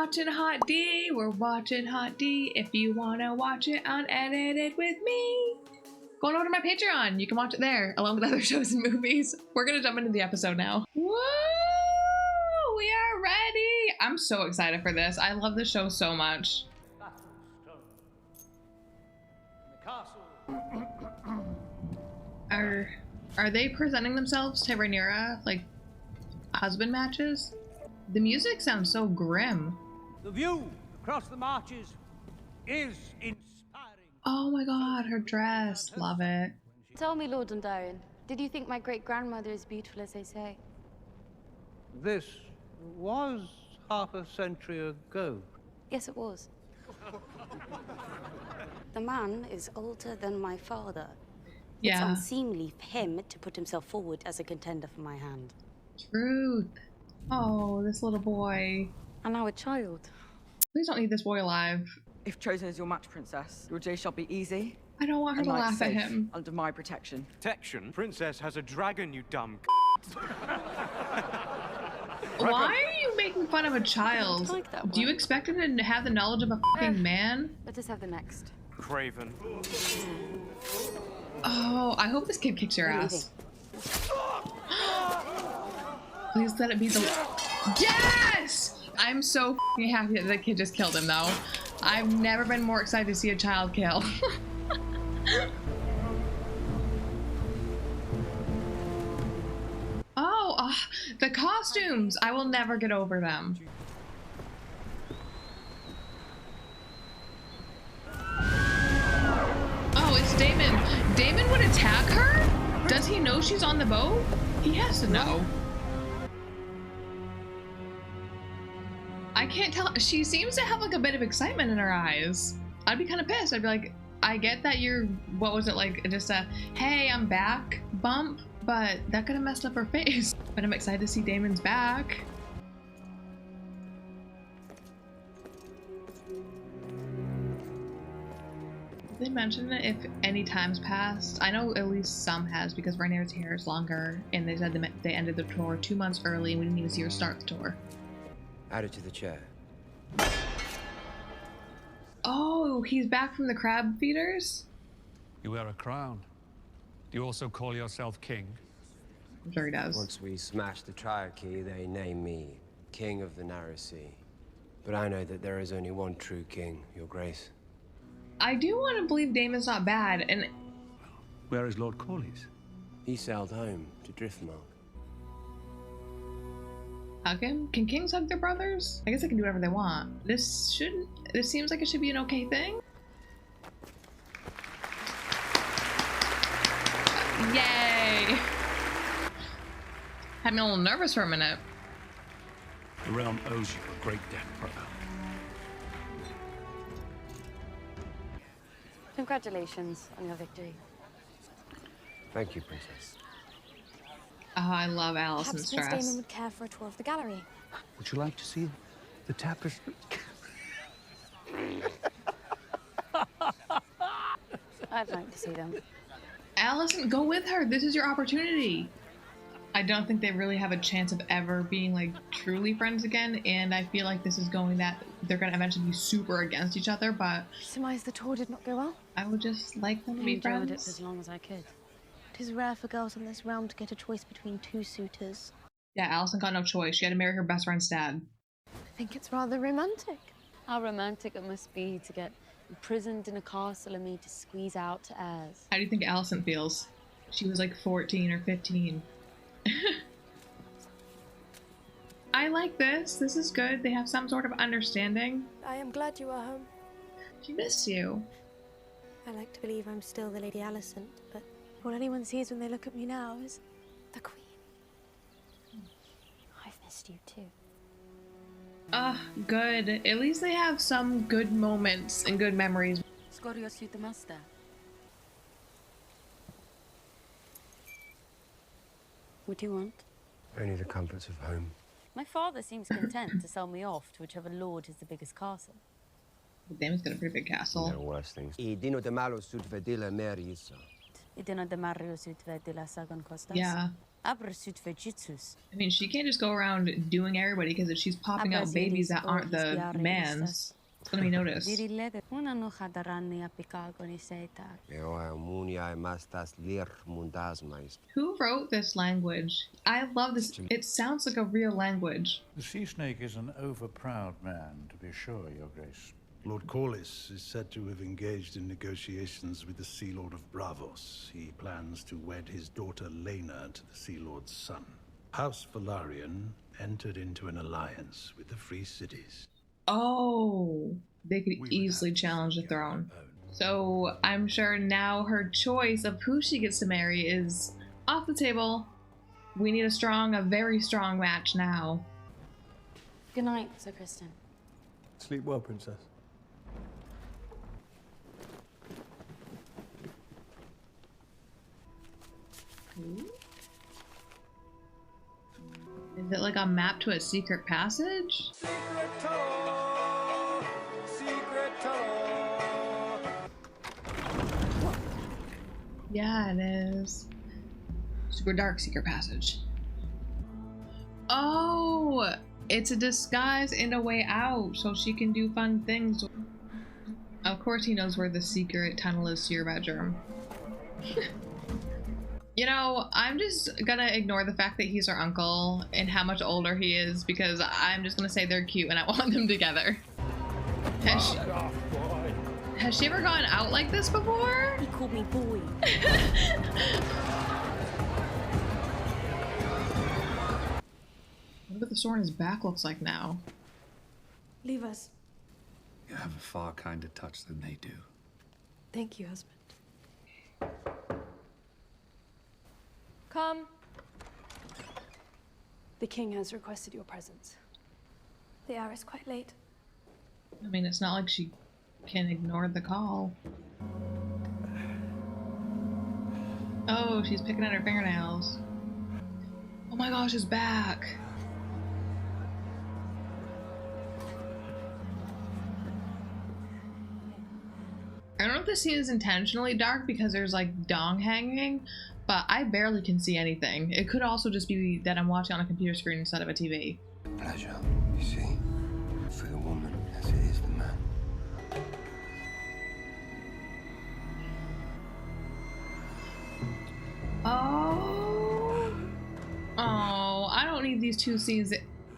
watching Hot D. We're watching Hot D. If you wanna watch it unedited with me, go on over to my Patreon. You can watch it there, along with other shows and movies. We're gonna jump into the episode now. Woo! We are ready! I'm so excited for this. I love this show so much. Are they presenting themselves to Rhaenyra like husband matches? The music sounds so grim. The view across the marches is inspiring. Oh my god, her dress. Love it. Tell me, Lord Dondarrion, did you think my great-grandmother is beautiful as they say? This was half a century ago. Yes, it was. The man is older than my father. Yeah. It's unseemly for him to put himself forward as a contender for my hand. Truth. Oh, this little boy. And now a child. Please don't eat this boy alive. If chosen as your match, princess, your day shall be easy. I don't want her and to life laugh at safe him. under my protection. Protection? Princess has a dragon, you dumb Why are you making fun of a child? Like that Do you one. expect him to have the knowledge of a fucking man? Let us have the next. Craven. Oh, I hope this kid kicks your ass. Please let it be the... Yes! I'm so fucking happy that the kid just killed him, though. I've never been more excited to see a child kill. Oh, the costumes! I will never get over them. Oh, it's Damon. Damon would attack her? Does he know she's on the boat? He has to know. I can't tell. She seems to have like a bit of excitement in her eyes. I'd be kind of pissed. I'd be like, I get that you're, what was it, like just a, hey, I'm back bump, but that could have messed up her face. But I'm excited to see Damon's back. Did they mention that if any time's passed? I know at least some has, because Rhaenyra's hair is longer, and they said they ended the tour 2 months early, and we didn't even see her start the tour. Add it to the chair. Oh, he's back from the crab feeders? You wear a crown. Do you also call yourself king? I'm sure he does. Once we smash the Triarchy, they name me King of the Narrow Sea. But I know that there is only one true king, Your Grace. I do want to believe Damon's not bad, and... Where is Lord Corlys? He sailed home to Driftmark. Hug him? Can kings hug their brothers? I guess they can do whatever they want. This seems like it should be an okay thing. Yay! Had me a little nervous for a minute. The realm owes you a great debt, brother. Congratulations on your victory. Thank you, Princess. Oh, I love Allison's Perhaps Miss dress. Damon would care for a tour of the gallery. Would you like to see the tapestry? I'd like to see them. Allison, go with her. This is your opportunity. I don't think they really have a chance of ever being like truly friends again, and I feel like this is going that they're gonna eventually be super against each other, but Surmise the tour did not go well. I would just like them to I be enjoyed it friends. as long as I could. It is rare for girls in this realm to get a choice between two suitors. Yeah, Allison got no choice. She had to marry her best friend's dad. I think it's rather romantic. How romantic it must be to get imprisoned in a castle and made to squeeze out to heirs. How do you think Allison feels? She was like 14 or 15. I like this. This is good. They have some sort of understanding. I am glad you are home. She missed you. I like to believe I'm still the Lady Alicent, but all anyone sees when they look at me now is the Queen. I've missed you too. Good. At least they have some good moments and good memories. Scorio suit the master. What do you want? Only the comforts of home. My father seems content to sell me off to whichever lord has the biggest castle. Damon's got a pretty big castle. There are worse things. I dino de malo sud vedila meris. I dino de Mario sut vedila sagon costas. Yeah. I mean, she can't just go around doing everybody, because if she's popping out babies that aren't the man's, it's gonna be noticed. Who wrote this language? I love this. It sounds like a real language. The sea snake is an overproud man, to be sure, Your Grace. Lord Corlys is said to have engaged in negotiations with the Sea Lord of Bravos. He plans to wed his daughter Laenor to the Sea Lord's son. House Velaryon entered into an alliance with the Free Cities. Oh, they could easily challenge the throne. So I'm sure now her choice of who she gets to marry is off the table. We need a very strong match now. Good night, Ser Criston. Sleep well, Princess. Is it like a map to a secret passage? Secret tunnel! Secret tunnel! Yeah, it is. Super dark secret passage. Oh, it's a disguise and a way out, so she can do fun things. Of course he knows where the secret tunnel is to your bedroom. You know, I'm just gonna ignore the fact that he's her uncle and how much older he is, because I'm just gonna say they're cute and I want them together. Has she ever gone out like this before? He called me boy. Look what the sword on his back looks like now. Leave us. You have a far kinder touch than they do. Thank you, husband. Come. The king has requested your presence. The hour is quite late. I mean, it's not like she can ignore the call. Oh, she's picking at her fingernails. Oh my gosh, his back. I don't know if this scene is intentionally dark because there's like dong hanging, but I barely can see anything. It could also just be that I'm watching on a computer screen instead of a TV. Pleasure, you see, for the woman as it is the man. Oh. Oh, I don't need these two scenes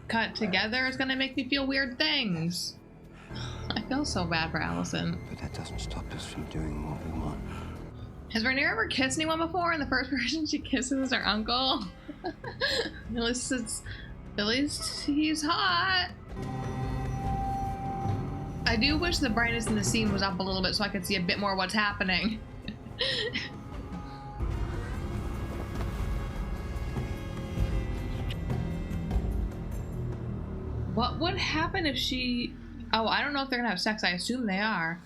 cut together. It's gonna make me feel weird things. I feel so bad for Allison. But that doesn't stop us from doing what we want. Has Rhaenyra ever kissed anyone before? And the first person she kisses is her uncle? At least he's hot. I do wish the brightness in the scene was up a little bit so I could see a bit more of what's happening. What would happen if she... Oh, I don't know if they're gonna have sex. I assume they are.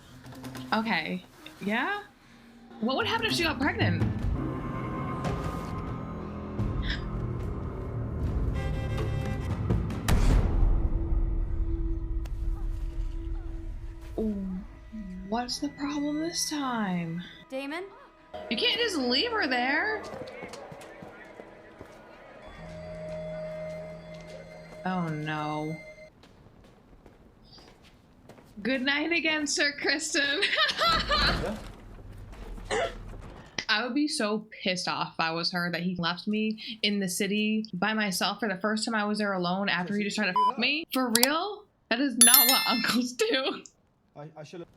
Okay. Yeah? What would happen if she got pregnant? What's the problem this time? Damon? You can't just leave her there. Oh no. Good night again, Ser Criston. I would be so pissed off if I was her that he left me in the city by myself for the first time I was there alone after he just tried to f me. For real? That is not what uncles do. I should have...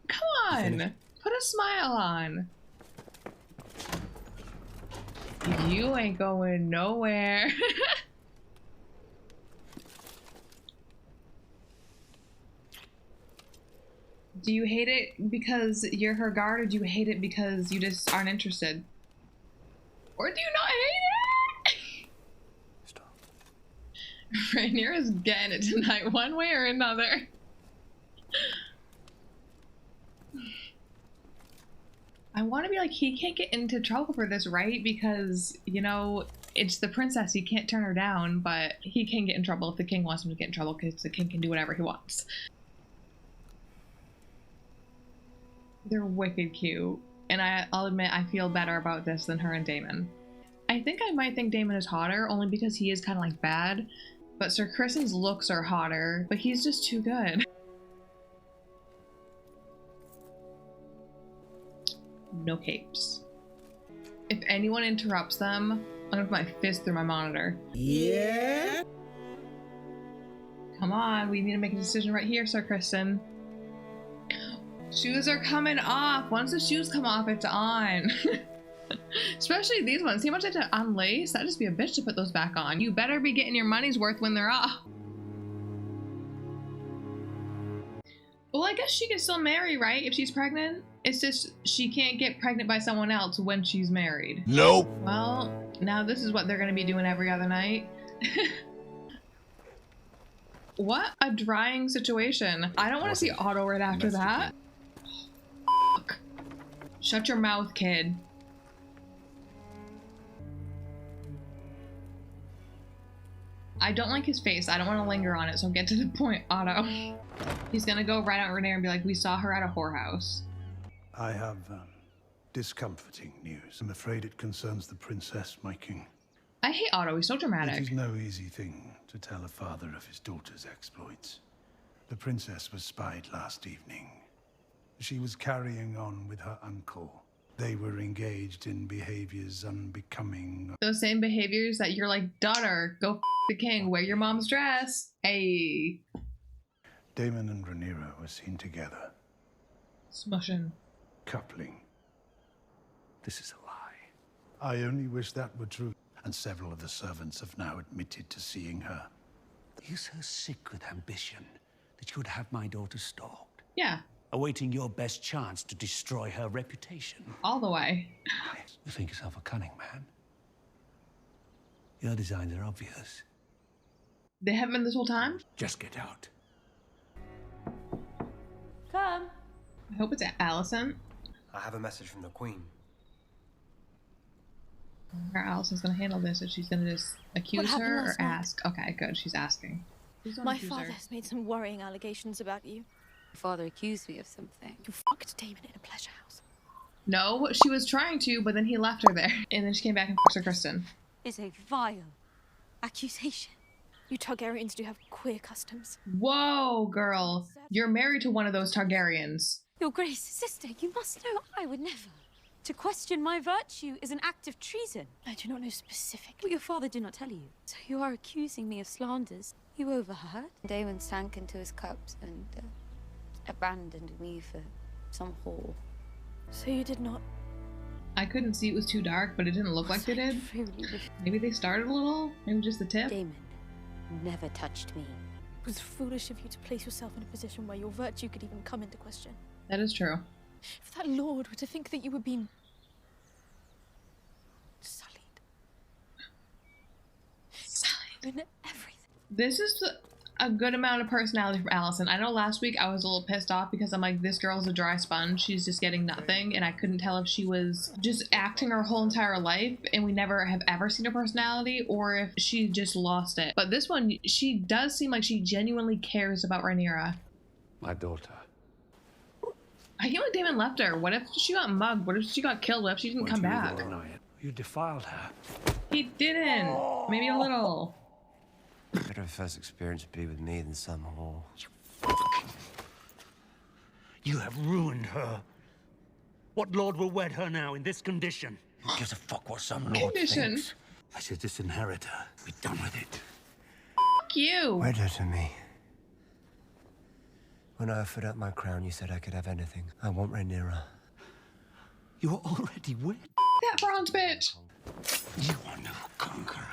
Come on, put a smile on. You ain't going nowhere. Do you hate it because you're her guard, or do you hate it because you just aren't interested? Or do you not hate it? Stop. Rhaenyra's getting it tonight, one way or another. I want to be like, he can't get into trouble for this, right? Because, you know, it's the princess, he can't turn her down, but he can get in trouble if the king wants him to get in trouble, because the king can do whatever he wants. They're wicked cute. And I'll admit I feel better about this than her and Damon. I think I might think Damon is hotter only because he is kind of like bad, but Ser Criston's looks are hotter, but he's just too good. No capes. If anyone interrupts them, I'm gonna put my fist through my monitor. Yeah? Come on, we need to make a decision right here, Ser Criston. Shoes are coming off. Once the shoes come off, it's on. Especially these ones. See how much I had to unlace? That'd just be a bitch to put those back on. You better be getting your money's worth when they're off. Well, I guess she can still marry, right? If she's pregnant? It's just she can't get pregnant by someone else when she's married. Nope. Well, now this is what they're gonna be doing every other night. What a drying situation. I don't want to see Otto right after that. Fuck. Shut your mouth, kid. I don't like his face. I don't want to linger on it, so get to the point, Otto. He's gonna go right out Rhaenyra and be like, we saw her at a whorehouse. I have discomforting news. I'm afraid it concerns the princess, my king. I hate Otto. He's so dramatic. It is no easy thing to tell a father of his daughter's exploits. The princess was spied last evening. She was carrying on with her uncle. They were engaged in behaviors unbecoming. Those same behaviors that you're like, daughter, go f the king, wear your mom's dress. Hey. Damon and Rhaenyra were seen together. Smushing. Coupling. This is a lie. I only wish that were true. And several of the servants have now admitted to seeing her. You're so sick with ambition that you would have my daughter stalked. Yeah. Awaiting your best chance to destroy her reputation. All the way. You think yourself a cunning man. Your designs are obvious. They haven't been this whole time? Just get out. Come. I hope it's Allison. I have a message from the Queen. How Allison's gonna handle this? If she's gonna just accuse her or ask? Okay, good. She's asking. My father has made some worrying allegations about you. Your father accused me of something. You fucked Damon in a pleasure house. No, she was trying to, but then he left her there. And then she came back and fucked Ser Criston. It's a vile accusation. You Targaryens do have queer customs. Whoa, girl. You're married to one of those Targaryens. Your Grace, sister, you must know I would never. To question my virtue is an act of treason. I do not know specifically. What your father did not tell you. So you are accusing me of slanders. You overheard? Damon sank into his cups and abandoned me for some whore. So you did not... I couldn't see, it was too dark, but it didn't look like they did. Maybe they started a little? Maybe just the tip? Damon never touched me. It was foolish of you to place yourself in a position where your virtue could even come into question. That is true. If that lord were to think that you were being... sullied. In everything. This is a good amount of personality from Allison. I know last week I was a little pissed off because I'm like, this girl's a dry sponge. She's just getting nothing. And I couldn't tell if she was just acting her whole entire life and we never have ever seen her personality or if she just lost it. But this one, she does seem like she genuinely cares about Rhaenyra. My daughter. I feel like Damon left her. What if she got mugged? What if she got killed? What if she didn't come back? You defiled her. He didn't. Maybe a little. Better her first experience be with me than some whore. You have ruined her. What lord will wed her now in this condition? Who gives a fuck what some lord Condition. thinks? I should disinherit her. Be done with it. Fuck you. Wed her to me. When I offered up my crown, you said I could have anything. I want Rhaenyra. You are already wed. That bronze bitch. You are no conqueror.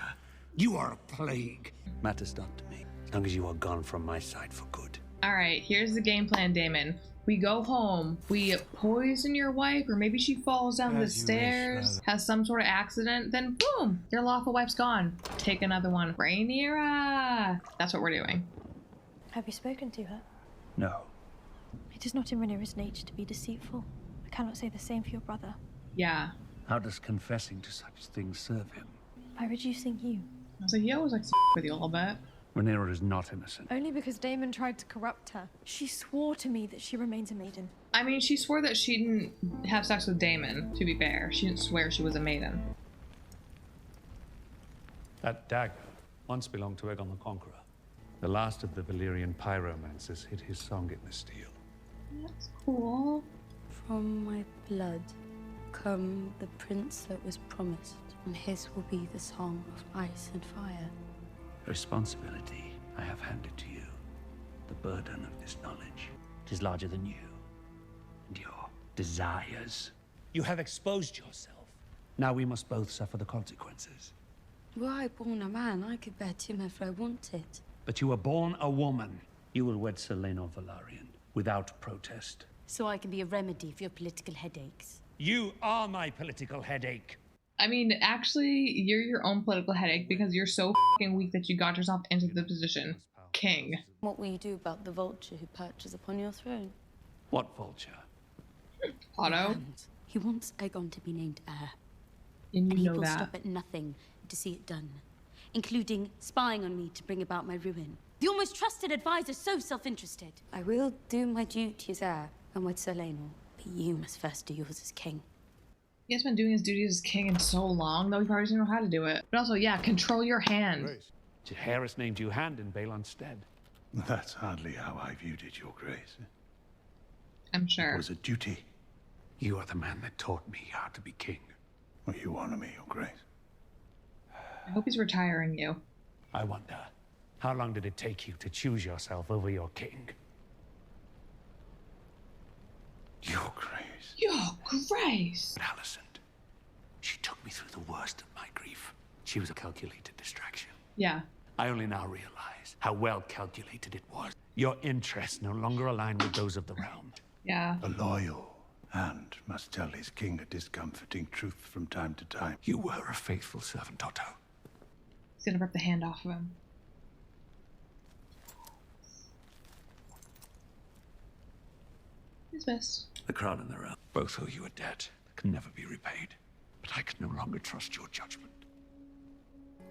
You are a plague. Matters not to me, as long as you are gone from my side for good. All right, here's the game plan, Damon. We go home, we poison your wife, or maybe she falls down the stairs, has some sort of accident, then boom, your lawful wife's gone. Take another one. Rhaenyra. That's what we're doing. Have you spoken to her? No. It is not in Rhaenyra's nature to be deceitful. I cannot say the same for your brother. Yeah. How does confessing to such things serve him? By reducing you. I was like, he always likes to with you a little bit. Rhaenyra is not innocent. Only because Damon tried to corrupt her. She swore to me that she remains a maiden. I mean, she swore that she didn't have sex with Damon, to be fair. She didn't swear she was a maiden. That dagger once belonged to Aegon the Conqueror. The last of the Valyrian pyromancers hid his song in the steel. That's cool. From my blood come the prince that was promised, and his will be the song of ice and fire. Responsibility I have handed to you. The burden of this knowledge. It is larger than you and your desires. You have exposed yourself. Now we must both suffer the consequences. Were I born a man, I could bear too if I wanted. But you were born a woman. You will wed Ser Laenor Velaryon without protest. So I can be a remedy for your political headaches. You are my political headache. I mean, actually, you're your own political headache because you're so fucking weak that you got yourself into the position. King. What will you do about the vulture who perches upon your throne? What vulture? Otto. He wants Aegon to be named heir. And he know will that. stop at nothing to see it done, including spying on me to bring about my ruin. The almost trusted advisor, so self-interested. I will do my duty as heir and with Ser Laenor, but you must first do yours as king. He has been doing his duties as king in so long, though he probably doesn't know how to do it. But also, yeah, control your hand. Jaehaerys named you Hand in Balon's stead. That's hardly how I viewed it, Your Grace. I'm sure. It was a duty. You are the man that taught me how to be king. Well, you honor me, Your Grace. I hope he's retiring you. I wonder, how long did it take you to choose yourself over your king? Your Grace. Your Grace! But Alicent, she took me through the worst of my grief. She was a calculated distraction. Yeah. I only now realize how well calculated it was. Your interests no longer align with those of the realm. Yeah. A loyal and must tell his king a discomforting truth from time to time. You were a faithful servant, Otto. He's gonna rip the hand off of him. He's best. The crown and the realm both owe you a debt that can never be repaid. But I can no longer trust your judgment.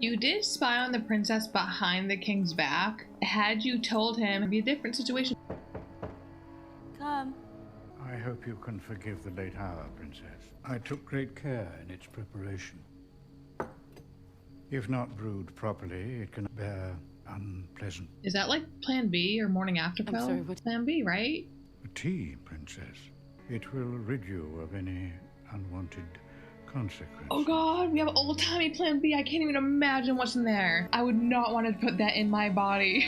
You did spy on the princess behind the king's back. Had you told him, it'd be a different situation. Come. I hope you can forgive the late hour, Princess. I took great care in its preparation. If not brewed properly, it can bear unpleasant. Is that like Plan B or morning after pill? I'm sorry, what? Plan B, right? Tea, Princess. It will rid you of any unwanted consequences. Oh god, we have old-timey Plan B. I can't even imagine what's in there. I would not want to put that in my body.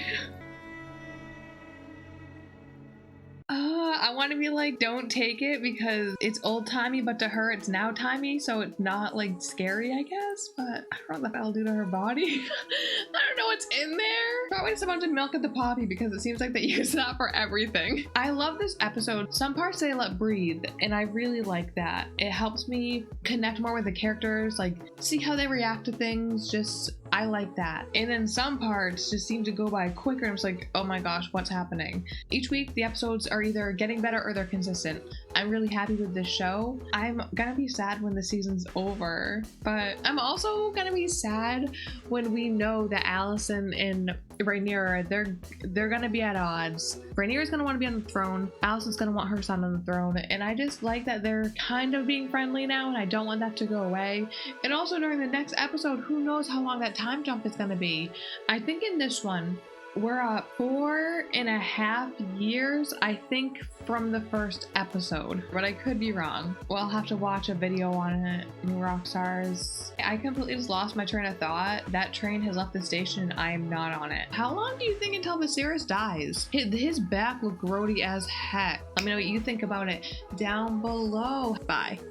I want to be like, don't take it because it's old-timey, but to her it's now-timey, so it's not like scary, I guess, but I don't know what that'll do to her body. I don't know what's in there. Probably just a bunch of milk at the poppy because it seems like they use that for everything. I love this episode. Some parts they let breathe, and I really like that. It helps me connect more with the characters, like see how they react to things. Just, I like that. And then some parts just seem to go by quicker. I'm just like, oh my gosh, what's happening? Each week the episodes are either getting better or they're consistent. I'm really happy with this show. I'm gonna be sad when the season's over, but I'm also gonna be sad when we know that Allison and Rhaenyra, they're gonna be at odds. Rhaenyra's gonna want to be on the throne. Allison's gonna want her son on the throne, and I just like that they're kind of being friendly now, and I don't want that to go away. And also during the next episode, who knows how long that time jump is gonna be. I think in this one, we're at 4.5 years, I think, from the first episode, but I could be wrong. Well, I'll have to watch a video on it. Rockstars. I completely just lost my train of thought. That train has left the station and I am not on it. How long do you think until Viserys dies? His back looked grody as heck. Let me know what you think about it down below. Bye.